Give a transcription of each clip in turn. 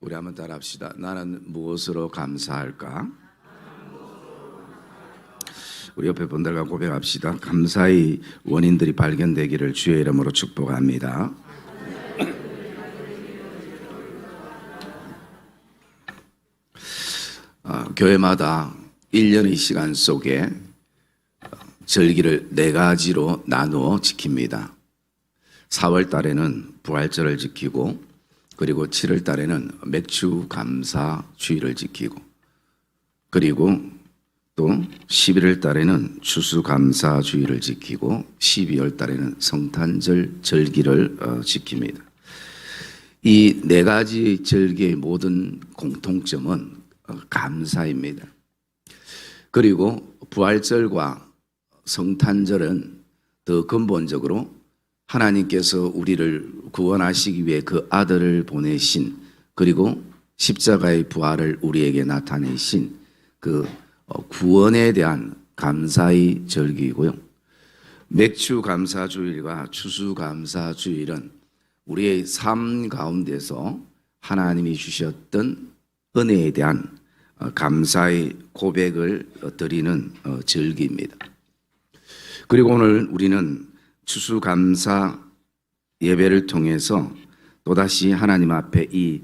우리 한번 따라합시다. 나는 무엇으로 감사할까? 우리 옆에 분들과 고백합시다. 감사의 원인들이 발견되기를 주의 이름으로 축복합니다. 교회마다 1년의 시간 속에 절기를 4가지로 나누어 지킵니다. 4월 달에는 부활절을 지키고, 그리고 7월 달에는 맥주 감사 주일을 지키고, 그리고 또 11월 달에는 추수 감사 주일을 지키고, 12월 달에는 성탄절 절기를 지킵니다. 이 4가지 절기의 모든 공통점은 감사입니다. 그리고 부활절과 성탄절은 더 근본적으로 하나님께서 우리를 구원하시기 위해 그 아들을 보내신, 그리고 십자가의 부활을 우리에게 나타내신 그 구원에 대한 감사의 절기이고요. 맥주 감사주일과 추수 감사주일은 우리의 삶 가운데서 하나님이 주셨던 은혜에 대한 감사의 고백을 드리는 절기입니다. 그리고 오늘 우리는 추수감사 예배를 통해서 또다시 하나님 앞에 이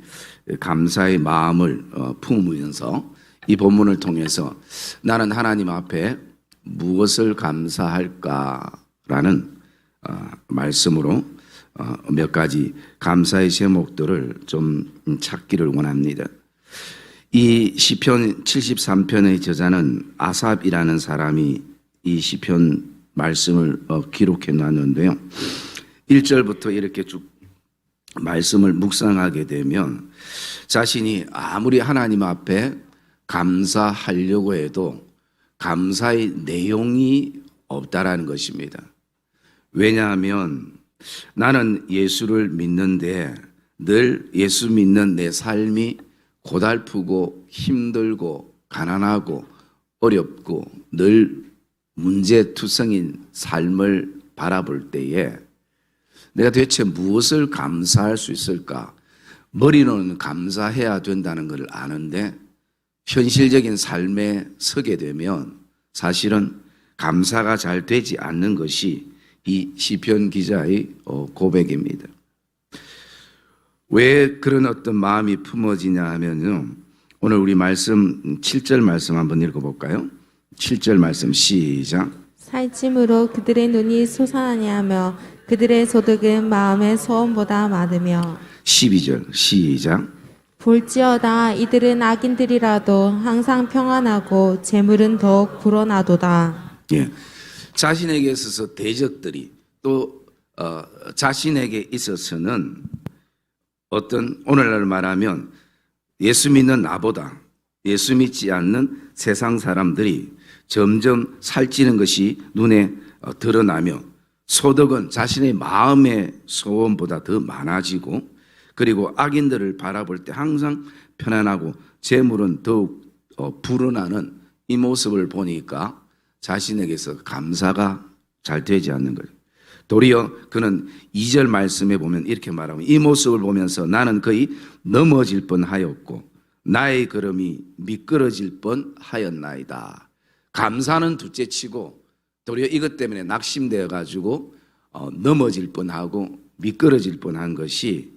감사의 마음을 품으면서 이 본문을 통해서 나는 하나님 앞에 무엇을 감사할까라는 말씀으로 몇 가지 감사의 제목들을 좀 찾기를 원합니다. 이 시편 73편의 저자는 아삽이라는 사람이 이 시편 말씀을 기록해 놨는데요. 1절부터 이렇게 쭉 말씀을 묵상하게 되면 자신이 아무리 하나님 앞에 감사하려고 해도 감사의 내용이 없다라는 것입니다. 왜냐하면 나는 예수를 믿는데 늘 예수 믿는 내 삶이 고달프고 힘들고 가난하고 어렵고 늘 문제투성인 삶을 바라볼 때에 내가 대체 무엇을 감사할 수 있을까? 머리로는 감사해야 된다는 것을 아는데 현실적인 삶에 서게 되면 사실은 감사가 잘 되지 않는 것이 이 시편 기자의 고백입니다. 왜 그런 어떤 마음이 품어지냐 하면요, 오늘 우리 말씀 7절 말씀 한번 읽어볼까요? 7절 말씀 시작. 살찜으로 그들의 눈이 솟아나냐며 그들의 소득은 마음의 소원보다 많으며 12절 시작. 볼지어다 이들은 악인들이라도 항상 평안하고 재물은 더욱 불어나도다. 예, 자신에게 있어서 대적들이 또 자신에게 있어서는 어떤 오늘날 말하면 예수 믿는 나보다 예수 믿지 않는 세상 사람들이 점점 살찌는 것이 눈에 드러나며 소득은 자신의 마음의 소원보다 더 많아지고, 그리고 악인들을 바라볼 때 항상 편안하고 재물은 더욱 불어나는 이 모습을 보니까 자신에게서 감사가 잘 되지 않는 거예요. 도리어 그는 2절 말씀에 보면 이렇게 말하고, 이 모습을 보면서 나는 거의 넘어질 뻔하였고 나의 걸음이 미끄러질 뻔하였나이다. 감사는 둘째치고 도리어 이것 때문에 낙심되어 가지고 넘어질 뻔하고 미끄러질 뻔한 것이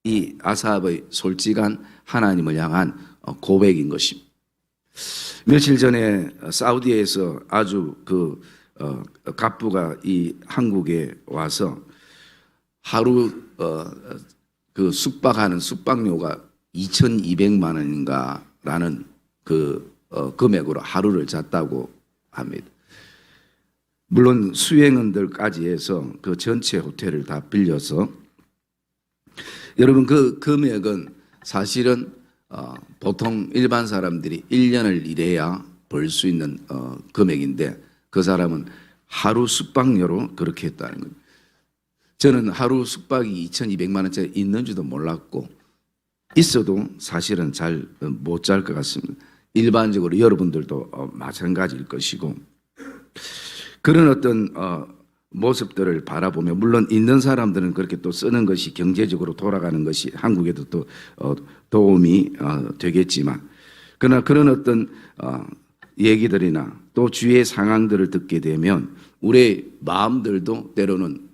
이 아삽의 솔직한 하나님을 향한 고백인 것입니다. 며칠 전에 사우디에서 아주 갑부가 이 한국에 와서 하루 그 숙박하는 숙박료가 2,200만 원인가 라는 금액으로 하루를 잤다고 합니다. 물론 수행원들까지 해서 그 전체 호텔을 다 빌려서, 여러분 그 금액은 사실은 보통 일반 사람들이 1년을 일해야 벌 수 있는 금액인데 그 사람은 하루 숙박료로 그렇게 했다는 거예요. 저는 하루 숙박이 2,200만 원짜리 있는지도 몰랐고, 있어도 사실은 잘 못 잘 것 같습니다. 일반적으로 여러분들도 마찬가지일 것이고, 그런 어떤 모습들을 바라보며, 물론 있는 사람들은 그렇게 또 쓰는 것이 경제적으로 돌아가는 것이 한국에도 또 도움이 되겠지만, 그러나 그런 어떤 얘기들이나 또 주위의 상황들을 듣게 되면 우리의 마음들도 때로는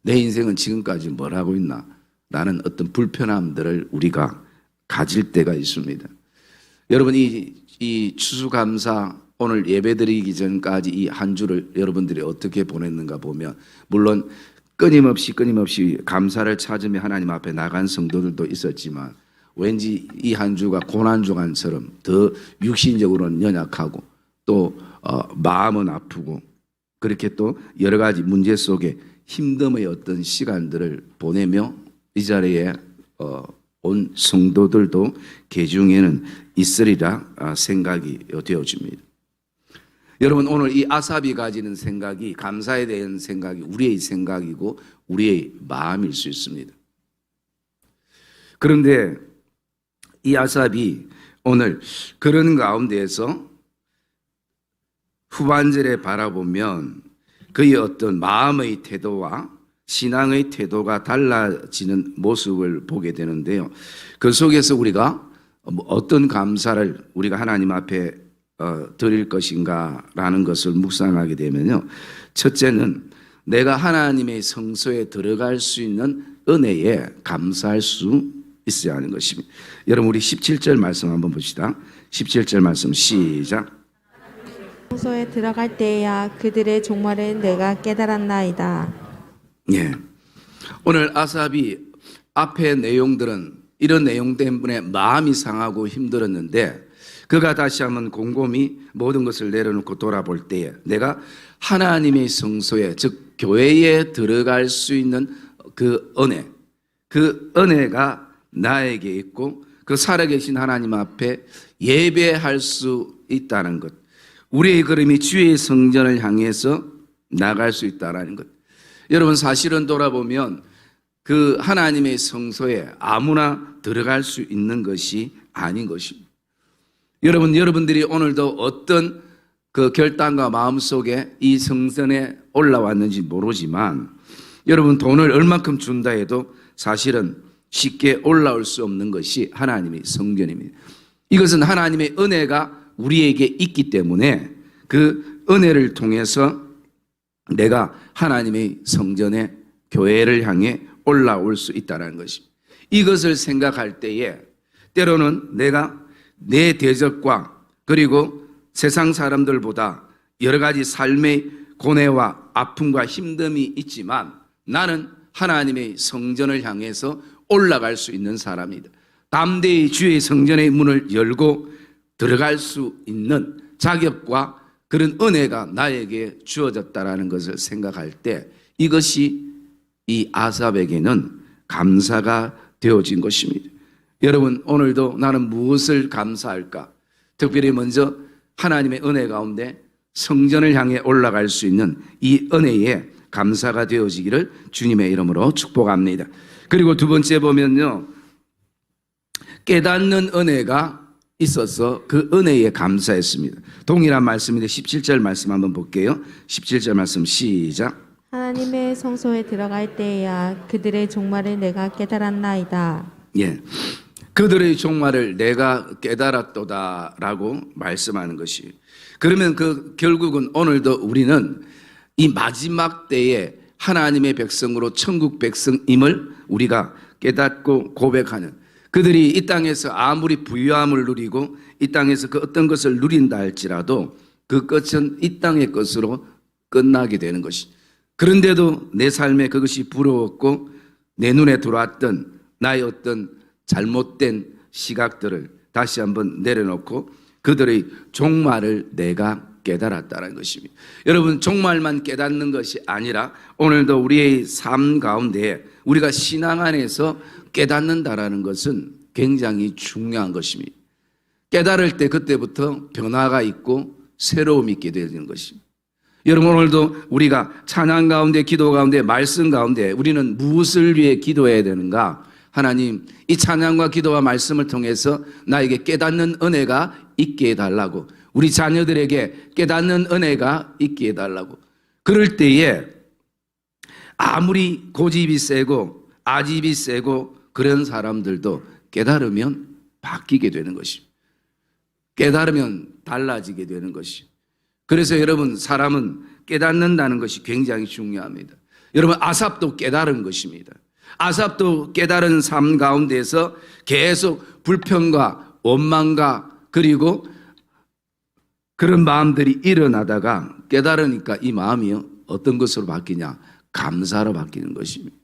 내 인생은 지금까지 뭘 하고 있나, 라는 어떤 불편함들을 우리가 가질 때가 있습니다. 여러분, 이 추수감사 오늘 예배드리기 전까지 이 한 주를 여러분들이 어떻게 보냈는가 보면, 물론 끊임없이 감사를 찾으며 하나님 앞에 나간 성도들도 있었지만, 왠지 이 한 주가 고난주간처럼 더 육신적으로는 연약하고 또 마음은 아프고, 그렇게 또 여러 가지 문제 속에 힘듦의 어떤 시간들을 보내며 이 자리에 온 성도들도 개중에는 있으리라 생각이 되어집니다. 여러분, 오늘 이 아삽이 가지는 생각이, 감사에 대한 생각이 우리의 생각이고 우리의 마음일 수 있습니다. 그런데 이 아삽이 오늘 그런 가운데에서 후반절에 바라보면 그의 어떤 마음의 태도와 신앙의 태도가 달라지는 모습을 보게 되는데요. 그 속에서 우리가 어떤 감사를 우리가 하나님 앞에 드릴 것인가 라는 것을 묵상하게 되면요, 첫째는 내가 하나님의 성소에 들어갈 수 있는 은혜에 감사할 수 있어야 하는 것입니다. 여러분, 우리 17절 말씀 한번 봅시다. 17절 말씀 시작. 성소에 들어갈 때야 그들의 종말을 내가 깨달았나이다. 예. 오늘 아삽이 앞에 내용들은 이런 내용 때문에 마음이 상하고 힘들었는데, 그가 다시 한번 곰곰이 모든 것을 내려놓고 돌아볼 때에 내가 하나님의 성소에, 즉 교회에 들어갈 수 있는 그 은혜가 나에게 있고 그 살아계신 하나님 앞에 예배할 수 있다는 것, 우리의 걸음이 주의 성전을 향해서 나갈 수 있다는 것. 여러분, 사실은 돌아보면 그 하나님의 성소에 아무나 들어갈 수 있는 것이 아닌 것입니다. 여러분들이 오늘도 어떤 그 결단과 마음 속에 이 성전에 올라왔는지 모르지만, 여러분, 돈을 얼마큼 준다 해도 사실은 쉽게 올라올 수 없는 것이 하나님의 성전입니다. 이것은 하나님의 은혜가 우리에게 있기 때문에 그 은혜를 통해서 내가 하나님의 성전에, 교회를 향해 올라올 수 있다는 것입니다. 이것을 생각할 때에 때로는 내가 내 대적과 그리고 세상 사람들보다 여러 가지 삶의 고뇌와 아픔과 힘듦이 있지만 나는 하나님의 성전을 향해서 올라갈 수 있는 사람이다. 담대히 주의 성전의 문을 열고 들어갈 수 있는 자격과 그런 은혜가 나에게 주어졌다라는 것을 생각할 때 이것이 이 아삽에게는 감사가 되어진 것입니다. 여러분, 오늘도 나는 무엇을 감사할까? 특별히 먼저 하나님의 은혜 가운데 성전을 향해 올라갈 수 있는 이 은혜에 감사가 되어지기를 주님의 이름으로 축복합니다. 그리고 두 번째 보면요, 깨닫는 은혜가 있어서 그 은혜에 감사했습니다. 동일한 말씀인데 17절 말씀 한번 볼게요. 17절 말씀 시작. 하나님의 성소에 들어갈 때야 그들의 종말을 내가 깨달았나이다. 예, 그들의 종말을 내가 깨달았도다라고 말씀하는 것이, 그러면 그 결국은 오늘도 우리는 이 마지막 때에 하나님의 백성으로 천국 백성임을 우리가 깨닫고 고백하는, 그들이 이 땅에서 아무리 부유함을 누리고 이 땅에서 그 어떤 것을 누린다 할지라도 그 끝은 이 땅의 것으로 끝나게 되는 것이, 그런데도 내 삶에 그것이 부러웠고 내 눈에 들어왔던 나의 어떤 잘못된 시각들을 다시 한번 내려놓고 그들의 종말을 내가 깨달았다는 것입니다. 여러분, 종말만 깨닫는 것이 아니라 오늘도 우리의 삶 가운데 우리가 신앙 안에서 깨닫는다라는 것은 굉장히 중요한 것입니다. 깨달을 때 그때부터 변화가 있고 새로움이 있게 되는 것입니다. 여러분, 오늘도 우리가 찬양 가운데, 기도 가운데, 말씀 가운데 우리는 무엇을 위해 기도해야 되는가? 하나님, 이 찬양과 기도와 말씀을 통해서 나에게 깨닫는 은혜가 있게 해달라고, 우리 자녀들에게 깨닫는 은혜가 있게 해달라고. 그럴 때에 아무리 고집이 세고 아집이 세고 그런 사람들도 깨달으면 바뀌게 되는 것입니다. 깨달으면 달라지게 되는 것이. 그래서 여러분, 사람은 깨닫는다는 것이 굉장히 중요합니다. 여러분, 아삽도 깨달은 것입니다. 아삽도 깨달은 삶 가운데서 계속 불평과 원망과 그리고 그런 마음들이 일어나다가 깨달으니까 이 마음이 어떤 것으로 바뀌냐? 감사로 바뀌는 것입니다.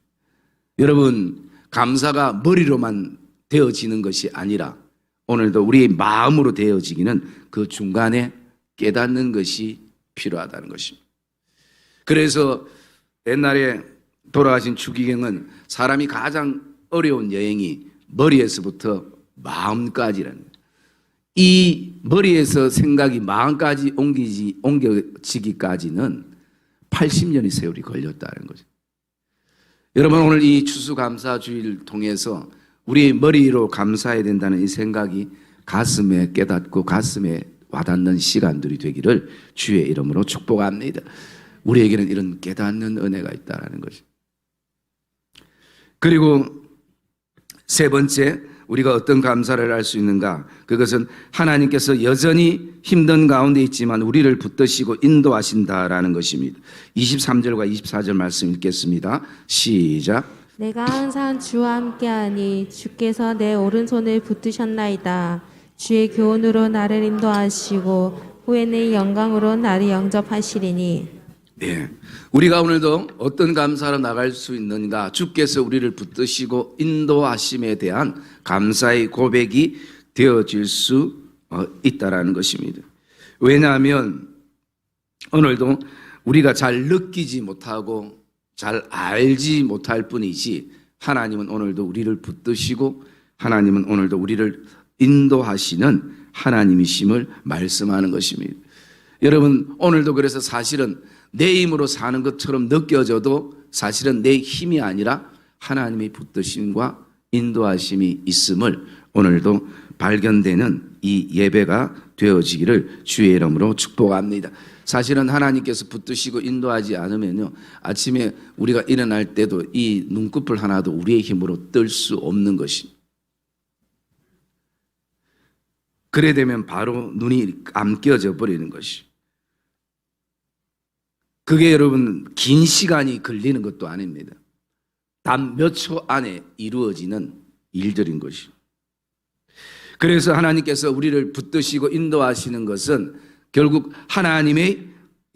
여러분, 감사가 머리로만 되어지는 것이 아니라 오늘도 우리의 마음으로 되어지기는 그 중간에 깨닫는 것이 필요하다는 것입니다. 그래서 옛날에 돌아가신 추기경은 사람이 가장 어려운 여행이 머리에서부터 마음까지라는 거예요. 이 머리에서 생각이 마음까지 옮겨지기까지는 80년의 세월이 걸렸다는 거죠. 여러분, 오늘 이 추수감사주의를 통해서 우리의 머리로 감사해야 된다는 이 생각이 가슴에 깨닫고 가슴에 와닿는 시간들이 되기를 주의 이름으로 축복합니다. 우리에게는 이런 깨닫는 은혜가 있다는 거죠. 그리고 세 번째, 우리가 어떤 감사를 할 수 있는가? 그것은 하나님께서 여전히 힘든 가운데 있지만 우리를 붙드시고 인도하신다라는 것입니다. 23절과 24절 말씀 읽겠습니다. 시작. 내가 항상 주와 함께하니 주께서 내 오른손을 붙드셨나이다. 주의 교훈으로 나를 인도하시고 후에는 영광으로 나를 영접하시리니. 네, 우리가 오늘도 어떤 감사로 나갈 수 있는가? 주께서 우리를 붙드시고 인도하심에 대한 감사의 고백이 되어질 수 있다라는 것입니다. 왜냐하면 오늘도 우리가 잘 느끼지 못하고 잘 알지 못할 뿐이지 하나님은 오늘도 우리를 붙드시고 하나님은 오늘도 우리를 인도하시는 하나님이심을 말씀하는 것입니다. 여러분, 오늘도 그래서 사실은 내 힘으로 사는 것처럼 느껴져도 사실은 내 힘이 아니라 하나님의 붙드심과 인도하심이 있음을 오늘도 발견되는 이 예배가 되어지기를 주의 이름으로 축복합니다. 사실은 하나님께서 붙드시고 인도하지 않으면요, 아침에 우리가 일어날 때도 이 눈꺼풀 하나도 우리의 힘으로 뜰 수 없는 것입니다. 그래 되면 바로 눈이 감겨져 버리는 것이. 그게 여러분 긴 시간이 걸리는 것도 아닙니다. 단 몇 초 안에 이루어지는 일들인 것이. 그래서 하나님께서 우리를 붙드시고 인도하시는 것은 결국 하나님의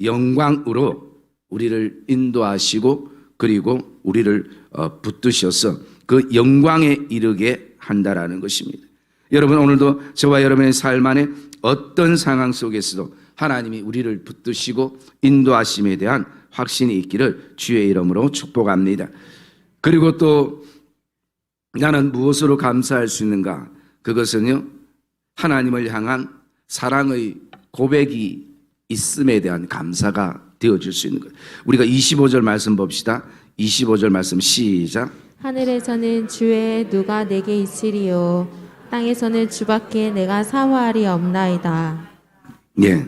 영광으로 우리를 인도하시고 그리고 우리를 붙드셔서 그 영광에 이르게 한다라는 것입니다. 여러분, 오늘도 저와 여러분의 삶 안에 어떤 상황 속에서도 하나님이 우리를 붙드시고 인도하심에 대한 확신이 있기를 주의 이름으로 축복합니다. 그리고 또 나는 무엇으로 감사할 수 있는가? 그것은요, 하나님을 향한 사랑의 고백이 있음에 대한 감사가 되어질 수 있는 거예요. 우리가 25절 말씀 봅시다. 25절 말씀 시작. 하늘에서는 주 외에 누가 내게 있으리요 땅에서는 주밖에 내가 사모하리 없나이다. 예,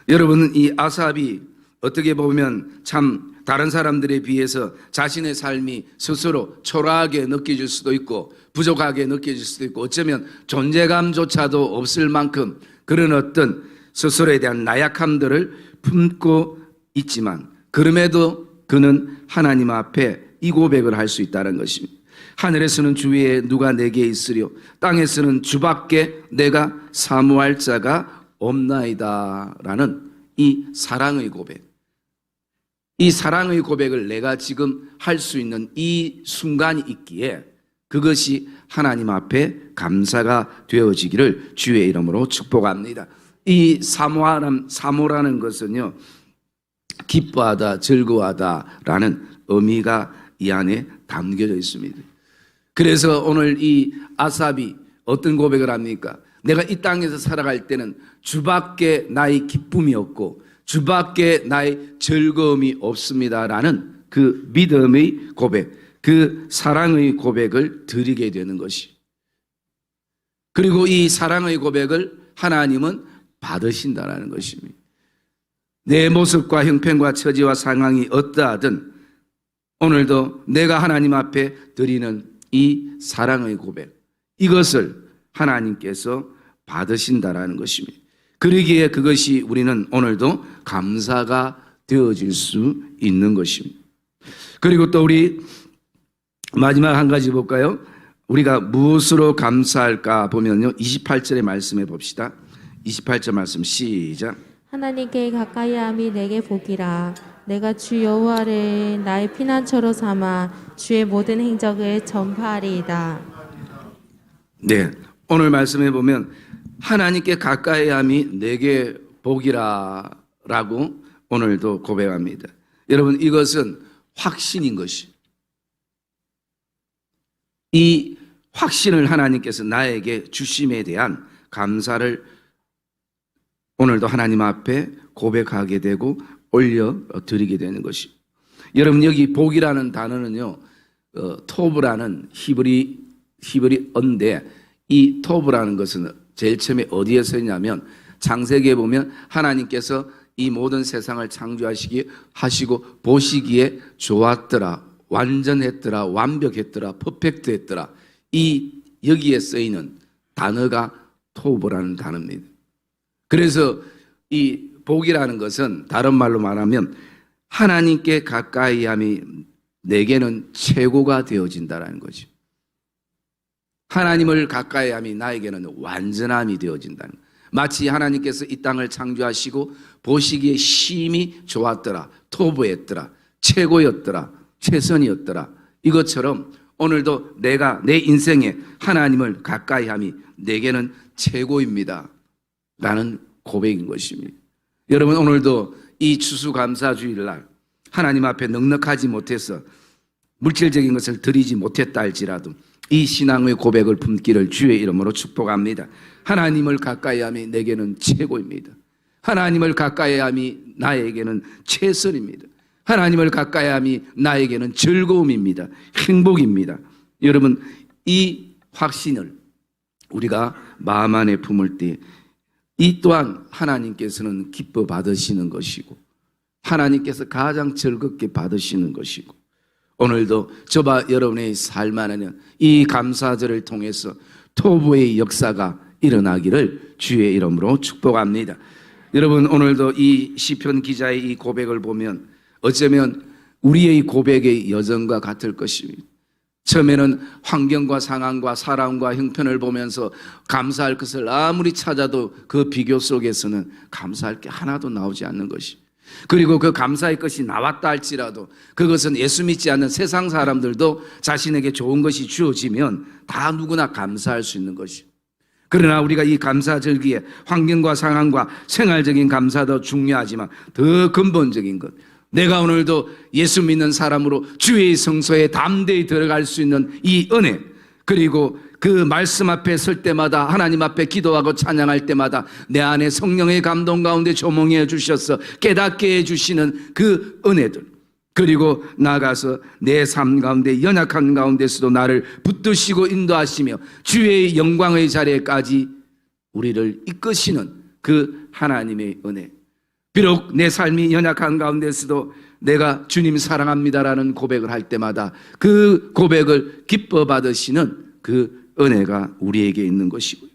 여러분, 이 아삽이 어떻게 보면 참 다른 사람들에 비해서 자신의 삶이 스스로 초라하게 느껴질 수도 있고 부족하게 느껴질 수도 있고 어쩌면 존재감조차도 없을 만큼 그런 어떤 스스로에 대한 나약함들을 품고 있지만 그럼에도 그는 하나님 앞에 이 고백을 할 수 있다는 것입니다. 하늘에서는 주 위에 누가 내게 있으려 땅에서는 주밖에 내가 사모할 자가 없나이다 라는 이 사랑의 고백, 이 사랑의 고백을 내가 지금 할 수 있는 이 순간이 있기에 그것이 하나님 앞에 감사가 되어지기를 주의 이름으로 축복합니다. 이 사모라는 것은요, 기뻐하다, 즐거워하다라는 의미가 이 안에 담겨져 있습니다. 그래서 오늘 이 아삽이 어떤 고백을 합니까? 내가 이 땅에서 살아갈 때는 주밖에 나의 기쁨이 없고 주밖에 나의 즐거움이 없습니다라는 그 믿음의 고백, 그 사랑의 고백을 드리게 되는 것이. 그리고 이 사랑의 고백을 하나님은 받으신다라는 것입니다. 내 모습과 형편과 처지와 상황이 어떠하든 오늘도 내가 하나님 앞에 드리는 이 사랑의 고백, 이것을 하나님께서 받으신다라는 것입니다. 그러기에 그것이 우리는 오늘도 감사가 되어질 수 있는 것입니다. 그리고 또 우리 마지막 한 가지 볼까요? 우리가 무엇으로 감사할까 보면요, 28절의 말씀해 봅시다. 28절 말씀 시작. 하나님께 가까이함이 내게 복이라. 내가 주 여호와를 나의 피난처로 삼아 주의 모든 행적을 전파하리이다. 네, 오늘 말씀해 보면 하나님께 가까이함이 내게 복이라라고 오늘도 고백합니다. 여러분, 이것은 확신인 것이, 이 확신을 하나님께서 나에게 주심에 대한 감사를 오늘도 하나님 앞에 고백하게 되고 올려드리게 되는 것이. 여러분, 여기 복이라는 단어는요, 토브라는 히브리어인데, 이 토브라는 것은 제일 처음에 어디에 쓰였냐면 창세기에 보면 하나님께서 이 모든 세상을 창조하시고 보시기에 좋았더라, 완전했더라, 완벽했더라, 퍼펙트했더라. 이 여기에 쓰이는 단어가 토브라는 단어입니다. 그래서 이 복이라는 것은 다른 말로 말하면 하나님께 가까이함이 내게는 최고가 되어진다라는 거죠. 하나님을 가까이함이 나에게는 완전함이 되어진다는 거예요. 마치 하나님께서 이 땅을 창조하시고 보시기에 심히 좋았더라, 토부했더라, 최고였더라, 최선이었더라. 이것처럼 오늘도 내가 내 인생에 하나님을 가까이함이 내게는 최고입니다 라는 고백인 것입니다. 여러분, 오늘도 이 추수감사주일날 하나님 앞에 넉넉하지 못해서 물질적인 것을 드리지 못했다 할지라도 이 신앙의 고백을 품기를 주의 이름으로 축복합니다. 하나님을 가까이함이 내게는 최고입니다. 하나님을 가까이함이 나에게는 최선입니다. 하나님을 가까이함이 나에게는 즐거움입니다. 행복입니다. 여러분, 이 확신을 우리가 마음 안에 품을 때 이 또한 하나님께서는 기뻐 받으시는 것이고 하나님께서 가장 즐겁게 받으시는 것이고, 오늘도 저와 여러분의 삶 안에는 이 감사절을 통해서 토부의 역사가 일어나기를 주의 이름으로 축복합니다. 여러분, 오늘도 이 시편 기자의 이 고백을 보면 어쩌면 우리의 고백의 여정과 같을 것입니다. 처음에는 환경과 상황과 사람과 형편을 보면서 감사할 것을 아무리 찾아도 그 비교 속에서는 감사할 게 하나도 나오지 않는 것이, 그리고 그 감사의 것이 나왔다 할지라도 그것은 예수 믿지 않는 세상 사람들도 자신에게 좋은 것이 주어지면 다 누구나 감사할 수 있는 것이. 그러나 우리가 이 감사절기에 환경과 상황과 생활적인 감사도 중요하지만 더 근본적인 것, 내가 오늘도 예수 믿는 사람으로 주의 성소에 담대히 들어갈 수 있는 이 은혜, 그리고 그 말씀 앞에 설 때마다 하나님 앞에 기도하고 찬양할 때마다 내 안에 성령의 감동 가운데 조명해 주셔서 깨닫게 해주시는 그 은혜들, 그리고 나아가서 내 삶 가운데 연약한 가운데서도 나를 붙드시고 인도하시며 주의 영광의 자리에까지 우리를 이끄시는 그 하나님의 은혜. 비록 내 삶이 연약한 가운데서도 내가 주님 사랑합니다라는 고백을 할 때마다 그 고백을 기뻐 받으시는 그 은혜가 우리에게 있는 것이고요.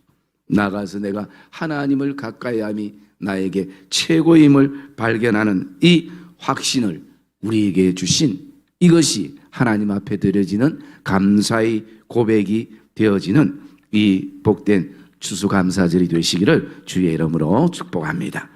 나가서 내가 하나님을 가까이함이 나에게 최고임을 발견하는 이 확신을 우리에게 주신, 이것이 하나님 앞에 드려지는 감사의 고백이 되어지는 이 복된 추수감사절이 되시기를 주의 이름으로 축복합니다.